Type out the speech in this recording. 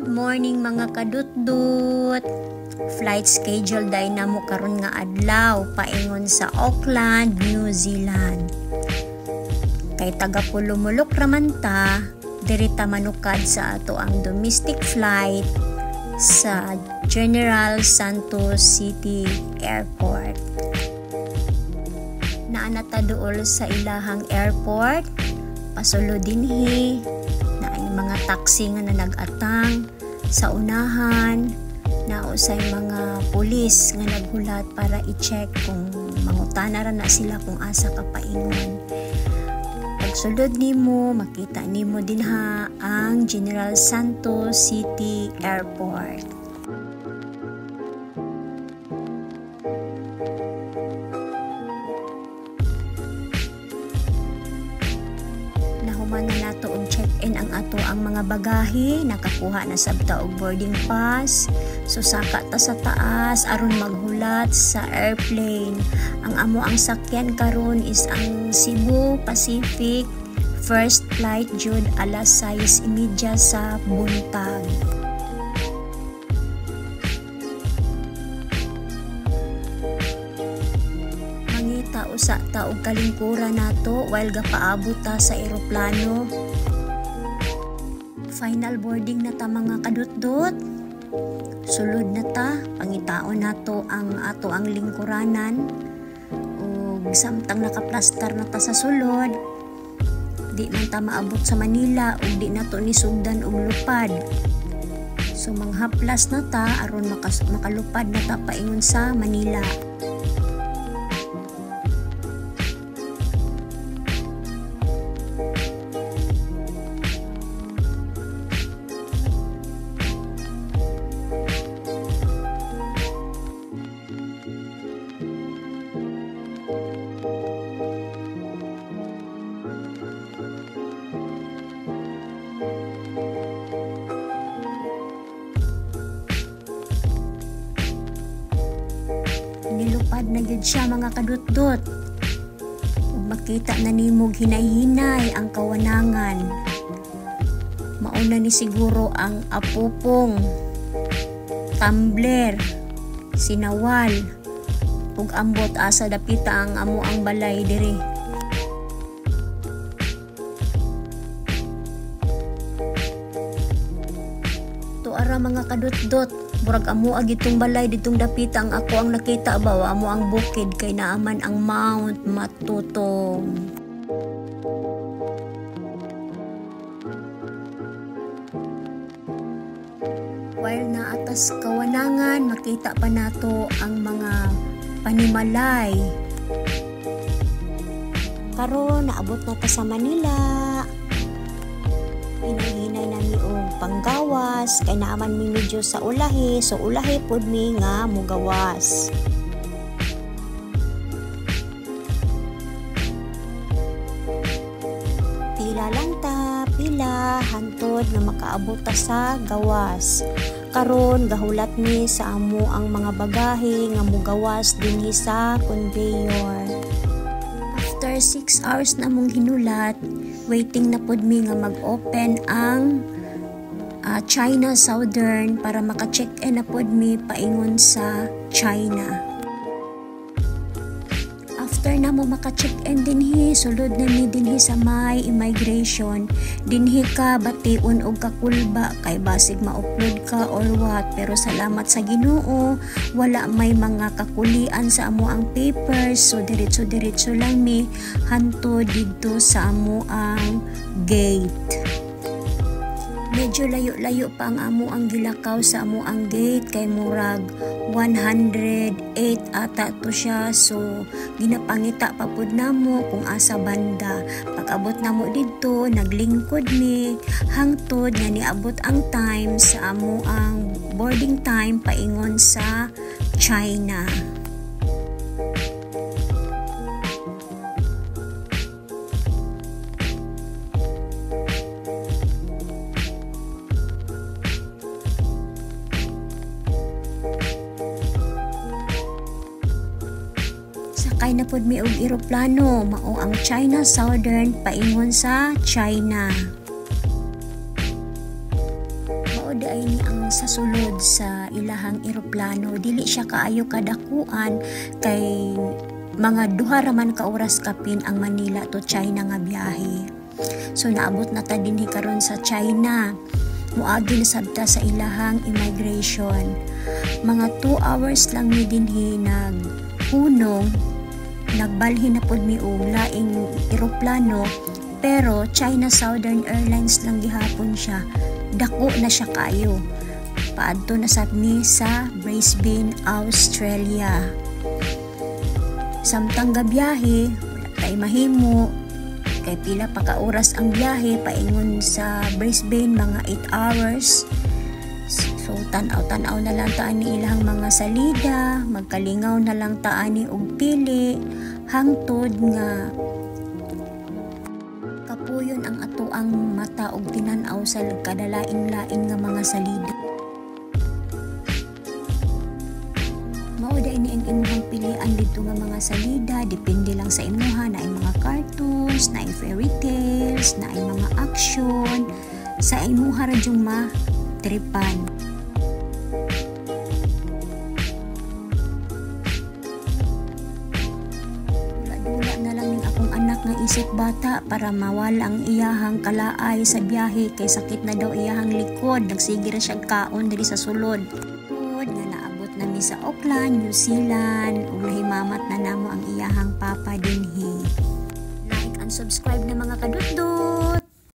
Good morning mga kadutdut. Flight schedule day na mo karon nga adlaw paingon sa Auckland, New Zealand. Kay taga Pulumulok raman ta, diri ta manukad sa ato ang domestic flight sa General Santos City Airport. Naanata duol sa ilahang airport, pasulo dinhi na ang mga taxi nga nag-atang sa unahan, nausay mga pulis nga naghulat para i-check kung mangutana ra na sila kung asa ka paingon. Pagsulod nimo, makita nimo dinha ang General Santos City Airport. Nahuman na nato og check-in ang ato ang mga bagahe, nakakuha na sabta og boarding pass. Susaka ta sa taas aron maghulat sa airplane. Ang amo ang sakyan karon is ang Cebu Pacific first flight jud alas 6:30 sa buntag. Mangita usa ta og kalingkuran nato while gapaabot ta sa eroplano. Final boarding na ta mga kadutdot. Sulod na ta, pangitaon nato ang ato ang lingkuranan ug samtang nakaplastar na ta sa sulod, di man ta maabot sa Manila ug di nato ni sugdan og lupad. So manghaplas na ta aron makalupad na ta paingon sa Manila. Nilupad na gyud siya mga kadutdot. Ug makita na nimo hinay-hinay ang kawanangan. Mauna ni siguro ang apupong, tumbler, sinawal, ug ambot asa dapita ang amo ang balay diri. Tuara mga kadutdot, murag amo ag itong balay ditong dapita ang ako ang nakita ba amo ang bukid kay naaman ang Mount Matutong. While na atas kawanangan, makita pa nato ang mga panimalay. Karon naabot na ta sa Manila. Hinay-hinay na mi og panggawas kay naaman mi medyo sa ulahi, so ulahi pod mi nga mugawas. Pila lang ta, pila hantod nga makaabot ta sa gawas. Karon gahulat mi sa amo ang mga bagahe nga mugawas dinhi sa conveyor. After 6 hours na mong hinulat, waiting na pod mi nga mag-open ang China Southern para maka-check-in na pod mi paingon sa China. After na mo maka-check-in dinhi, sulod na mi dinhi sa may immigration. Dinhi ka bation og kakulba kay basig ma-upload ka or what, pero salamat sa Ginoo wala may mga kakulian sa amo ang papers, so diretso lang mi hanto didto sa amo ang gate. Medyo layo-layo pa ang amo ang gilakaw sa amo ang gate kay murag 108 ata to siya, so ginapangita pa pud namo kung asa banda. Pag-abot namo didto, naglingkod mi hangtod nga niabot ang time sa amo ang boarding time paingon sa China. Sakay na pod mi og eroplano, mao ang China Southern paingon sa China. Mao Mao ay ni ang sa sulod sa ilahang eroplano, dili siya kaayo kadakuan kay mga 2 raman ka oras kapin ang Manila to China nga biyahe. So naabot na ta dinhi karon sa China. Muagi na sabta sa ilahang immigration. Mga 2 hours lang mi dinhi nagpunong, nagbalhin na pod mi og laing eroplano, pero China Southern Airlines lang gihapon siya. Dako na siya kayo. Paadto na sad mi sa Brisbane, Australia. Samtang gabiyahe, wala tay mahimo. Kay pila pa ka oras ang biyahe paingon sa Brisbane, mga 8 hours. So tan-aw na lang taan ni ilang mga salida, magkalingaw na lang taan ni og pili, hangtod nga kapuyon ang atoang mata og tinan-aw sa kadalain-lain nga mga salida. Mao day ni ang imong pilian dito nga mga salida, depende lang sa imuha. Na ay mga cartoons, na ay fairy tales, na ay mga action, sa imuha ra jung matripan. Dula na lang ning akong anak nga isip bata para mawala ang iyahang kalaay sa biyahe kay sakit na daw iyahang likod. Nagsige ra siya kaon diri sa sulod. Nga naabot na mi sa Auckland, New Zealand, ug nahimamat na namo ang iyahang papa dinhi. Like and subscribe na mga kadudot.